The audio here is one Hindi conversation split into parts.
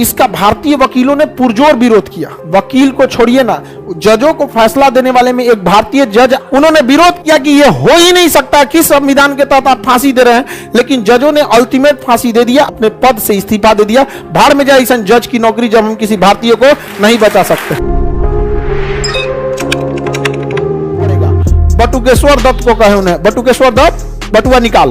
इसका भारतीय वकीलों ने पुरजोर विरोध किया। वकील को छोड़िए ना, जजों को फैसला देने वाले में एक भारतीय जज, उन्होंने विरोध किया कि यह हो ही नहीं सकता, किस संविधान के तहत आप फांसी दे रहे हैं। लेकिन जजों ने अल्टीमेट फांसी दे दिया, अपने पद से इस्तीफा दे दिया। भाड़ में जाए ऐसा जज की नौकरी जब हम किसी भारतीय को नहीं बचा सकते। बटुकेश्वर दत्त को कहे उन्हें, बटुकेश्वर दत्त, बटुआ निकाल।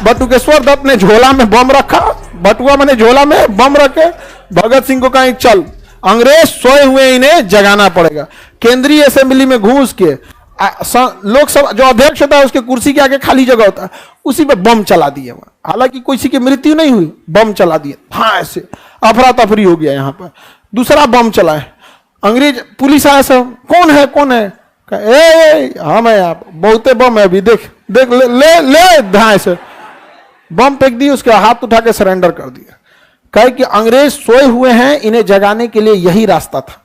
बटुकेश्वर दत्त ने झोला में बम रखा, बटुआ मैंने झोला में बम रखे। भगत सिंह को कहा चल, अंग्रेज सोए हुए इन्हें जगाना पड़ेगा। केंद्रीय असेंबली में घुस के लोकसभा जो अध्यक्ष होता है उसके कुर्सी के आगे खाली जगह होता है, उसी पे बम चला दिए। हालांकि किसी की मृत्यु नहीं हुई, बम चला दिए। हाँ, ऐसे अफरा तफरी हो गया। यहाँ पर दूसरा बम चला है, अंग्रेज पुलिस आया, सब कौन है कौन है, हम है, आप बहुते बम है, अभी देख देख ले ले, ले धाए से बम फेंक दिए, उसके हाथ उठा के सरेंडर कर दिया। कहे कि अंग्रेज सोए हुए हैं, इन्हें जगाने के लिए यही रास्ता था।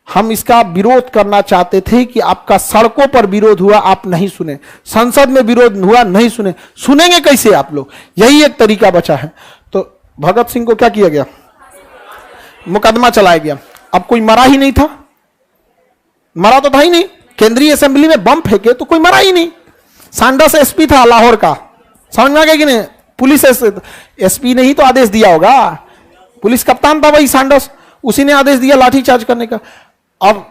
हम इसका विरोध करना चाहते थे कि आपका सड़कों पर विरोध हुआ, आप नहीं सुने, संसद में विरोध हुआ, नहीं सुने, सुनेंगे कैसे आप लोग? यही एक तरीका बचा है। तो भगत सिंह को क्या किया गया? मुकदमा चलाया गया। अब कोई मरा ही नहीं था, मरा तो था ही नहीं। केंद्रीय असेंबली में बम फेंके तो कोई मरा ही नहीं। सैंडर्स एसपी था लाहौर का, समझ में आ गया कि नहीं? पुलिस एसपी ने ही तो आदेश दिया होगा, पुलिस कप्तान था वही सैंडर्स, उसी ने आदेश दिया लाठीचार्ज करने का। अब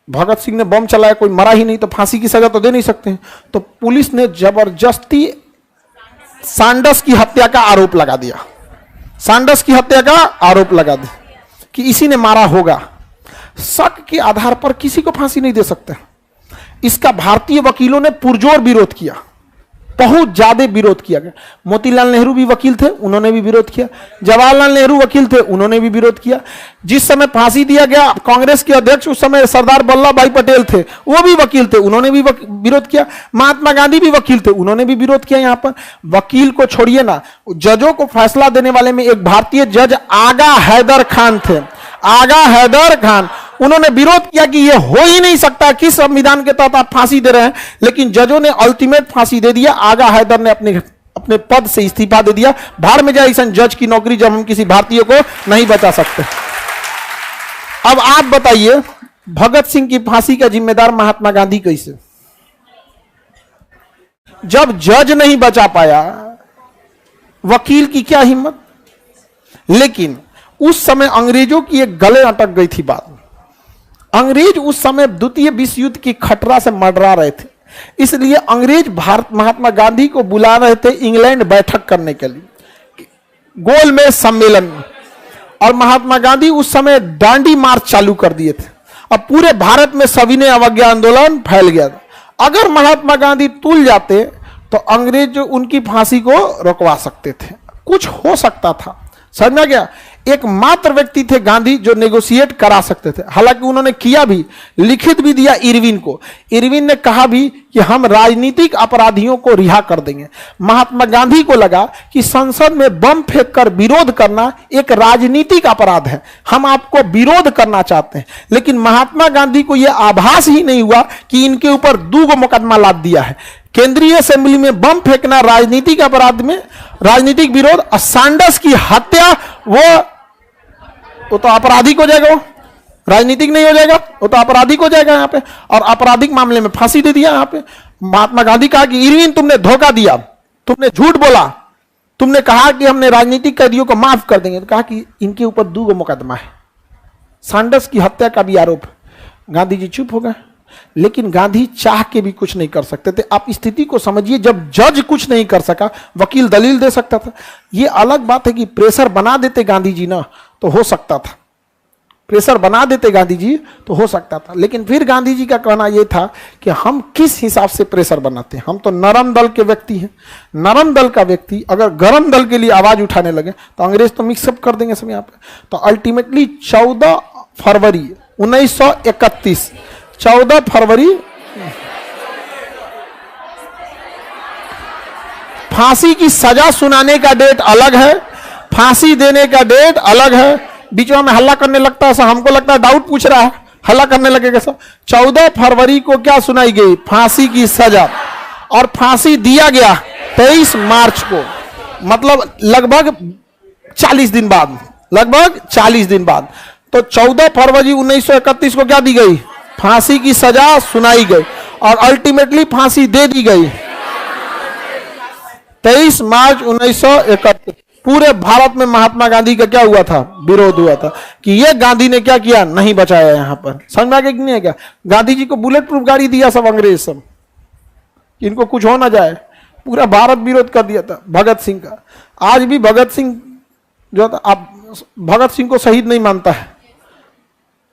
भगत सिंह ने बम चलाया, कोई मरा ही नहीं, तो फांसी की सजा तो दे नहीं सकते हैं। तो पुलिस ने जबरदस्ती सैंडर्स की हत्या का आरोप लगा दिया, सैंडर्स की हत्या का आरोप लगा दिया कि इसी ने मारा होगा। शक के आधार पर किसी को फांसी नहीं दे सकते। इसका भारतीय वकीलों ने पुरजोर विरोध किया, बहुत ज्यादा विरोध किया गया। मोतीलाल नेहरू भी वकील थे, उन्होंने भी विरोध किया। जवाहरलाल नेहरू वकील थे, उन्होंने भी विरोध किया। जिस समय फांसी दिया गया, कांग्रेस के अध्यक्ष उस समय सरदार वल्लभ भाई पटेल थे, वो भी वकील थे, उन्होंने भी विरोध किया। महात्मा गांधी भी वकील थे, उन्होंने भी विरोध किया। यहां पर वकील को छोड़िए ना, जजों को फैसला देने वाले में एक भारतीय जज आगा हैदर खान थे, आगा हैदर खान। उन्होंने विरोध किया कि यह हो ही नहीं सकता, किस संविधान के तहत आप फांसी दे रहे हैं। लेकिन जजों ने अल्टीमेट फांसी दे दिया। आगा हैदर ने अपने पद से इस्तीफा दे दिया। भाड़ में जाए ऐसा जज की नौकरी जब हम किसी भारतीय को नहीं बचा सकते। अब आप बताइए, भगत सिंह की फांसी का जिम्मेदार महात्मा गांधी कैसे? जब जज नहीं बचा पाया, वकील की क्या हिम्मत। लेकिन उस समय अंग्रेजों की एक गले अटक गई थी बात। अंग्रेज उस समय द्वितीय विश्व युद्ध की खतरा से मंडरा रहे थे, इसलिए अंग्रेज महात्मा गांधी को बुला रहे थे इंग्लैंड बैठक करने के लिए, गोलमेज सम्मेलन में। और महात्मा गांधी उस समय दांडी मार्च चालू कर दिए थे। अब पूरे भारत में सविनय अवज्ञा आंदोलन फैल गया था। अगर महात्मा गांधी तुल जाते तो अंग्रेज उनकी फांसी को रोकवा सकते थे, कुछ हो सकता था। समझ में आ गया? एकमात्र व्यक्ति थे गांधी जो नेगोशिएट करा सकते थे। हालांकि उन्होंने किया भी, लिखित भी दिया इरविन को। इरविन ने कहा भी कि हम राजनीतिक अपराधियों को रिहा कर देंगे। महात्मा गांधी को लगा कि संसद में बम फेंककर विरोध करना एक राजनीतिक अपराध है, हम आपको विरोध करना चाहते हैं। लेकिन महात्मा गांधी को यह आभास ही नहीं हुआ कि इनके ऊपर 2 मुकदमा लाद दिया है। केंद्रीय असेंबली में बम फेंकना राजनीतिक अपराध में, राजनीतिक विरोध, और सैंडर्स की हत्या वो तो आपराधिक हो जाएगा, वो राजनीतिक नहीं हो जाएगा, वो तो आपराधिक हो जाएगा यहाँ पे। और आपराधिक मामले में फांसी दे दिया। यहाँ पे महात्मा गांधी कहा कि इरविन तुमने धोखा दिया, तुमने झूठ बोला, तुमने कहा कि हमने राजनीतिक कैदियों को माफ कर देंगे। तो कहा कि इनके ऊपर 2 मुकदमा है, सैंडर्स की हत्या का भी आरोप। गांधी जी चुप हो गए। लेकिन गांधी चाह के भी कुछ नहीं कर सकते थे। आप स्थिति को समझिए, जब जज कुछ नहीं कर सका, वकील दलील दे सकता था। यह अलग बात है कि प्रेशर बना देते गांधी जी ना, तो हो सकता था, प्रेशर बना देते गांधी जी तो हो सकता था। लेकिन फिर गांधी जी का कहना यह था कि हम किस हिसाब से प्रेशर बनाते हैं, हम तो नरम दल के व्यक्ति हैं। नरम दल का व्यक्ति अगर गरम दल के लिए आवाज उठाने लगे तो अंग्रेज तो मिक्सअप कर देंगे सब यहाँ पे। तो अल्टीमेटली 14 फरवरी 1931, 14 फरवरी फांसी की सजा सुनाने का डेट अलग है, फांसी देने का डेट अलग है। बीच में हल्ला करने लगता है, हमको लगता है डाउट पूछ रहा है, हल्ला करने लगेगा सब। 14 फरवरी को क्या सुनाई गई? फांसी की सजा। और फांसी दिया गया 23 मार्च को, मतलब लगभग 40 दिन बाद, लगभग 40 दिन बाद। तो 14 फरवरी 1931 को क्या दी गई? फांसी की सजा सुनाई गई और अल्टीमेटली फांसी दे दी गई 23 मार्च 1931। पूरे भारत में महात्मा गांधी का क्या हुआ था? विरोध हुआ था कि ये गांधी ने क्या किया, नहीं बचाया। यहां पर समझ में आ गया कि नहीं है? क्या गांधी जी को बुलेट प्रूफ गाड़ी दिया सब अंग्रेज सब, इनको कुछ हो ना जाए। पूरा भारत विरोध कर दिया था भगत सिंह का। आज भी भगत सिंह जो था, आप भगत सिंह को शहीद नहीं मानता है।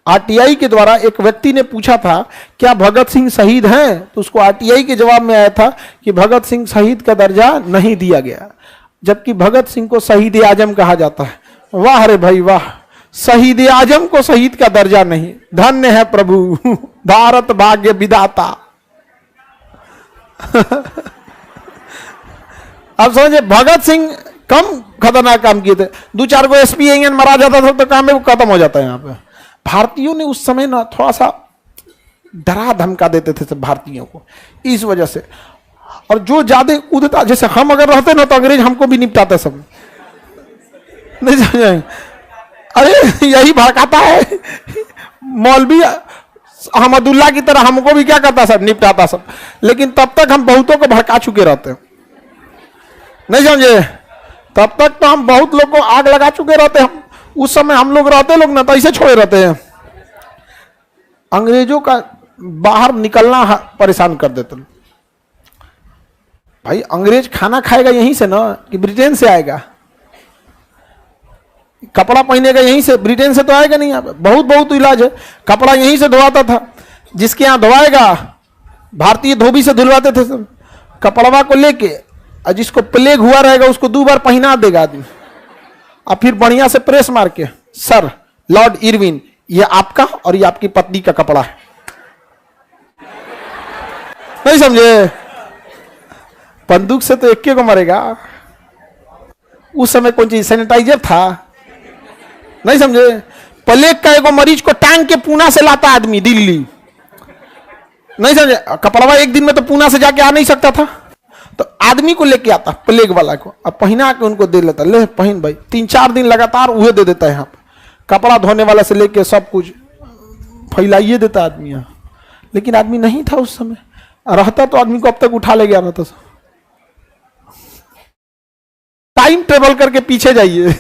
आरटीआई के द्वारा एक व्यक्ति ने पूछा था क्या भगत सिंह शहीद हैं, तो उसको आरटीआई के जवाब में आया था कि भगत सिंह शहीद का दर्जा नहीं दिया गया, जबकि भगत सिंह को शहीद आजम कहा जाता है। वाह रे भाई वाह, शहीद आजम को शहीद का दर्जा नहीं। धन्य है प्रभु भारत भाग्य विधाता। अब समझे, भगत सिंह कम खतरनाक काम किए थे। 2-4 को एसपी इंजन मारा जाता था तो काम है खत्म हो जाता है। यहाँ पे भारतीयों ने उस समय ना थोड़ा सा डरा धमका देते थे सब भारतीयों को, इस वजह से। और जो ज्यादा कूदता, जैसे हम अगर रहते ना तो अंग्रेज हमको भी निपटाते सब, नहीं समझे? अरे यही भड़काता है मौलवी अहमदुल्ला की तरह, हमको भी क्या करता सब, निपटाता सब। लेकिन तब तक हम बहुतों को भड़का चुके रहते हैं, नहीं समझे? तब तक तो हम बहुत लोग को आग लगा चुके रहते हैं। उस समय हम लोग रहते लोग ना तो ऐसे छोड़े रहते हैं। अंग्रेजों का बाहर निकलना परेशान कर देते। भाई अंग्रेज खाना खाएगा यहीं से ना कि ब्रिटेन से आएगा? कपड़ा पहनेगा यहीं से, ब्रिटेन से तो आएगा नहीं। यहाँ पे बहुत बहुत इलाज है। कपड़ा यहीं से धोवाता था, जिसके यहाँ धोवाएगा भारतीय धोबी से धुलवाते थे सब कपड़वा को लेके, और जिसको प्लेग हुआ रहेगा उसको 2 बार पहना देगा आदमी, और फिर बढ़िया से प्रेस मार के, सर लॉर्ड इरविन ये आपका और ये आपकी पत्नी का कपड़ा है। नहीं समझे? बंदूक से तो एक को मरेगा। उस समय कौन चीज सैनिटाइजर था? नहीं समझे? प्लेग का एक मरीज को टांग के पूना से लाता आदमी दिल्ली, नहीं समझे? कपड़वा एक दिन में तो पूना से जाके आ नहीं सकता था, तो आदमी को लेके आता प्लेग वाला को, अब पहना के उनको दे लेता, ले पहन भाई। 3-4 दिन लगातार वह दे देता है। यहाँ पर कपड़ा धोने वाला से लेके सब कुछ फैलाइए देता आदमी यहाँ। लेकिन आदमी नहीं था उस समय, रहता तो आदमी को अब तक उठा ले गया रहता। टाइम ट्रेवल करके पीछे जाइए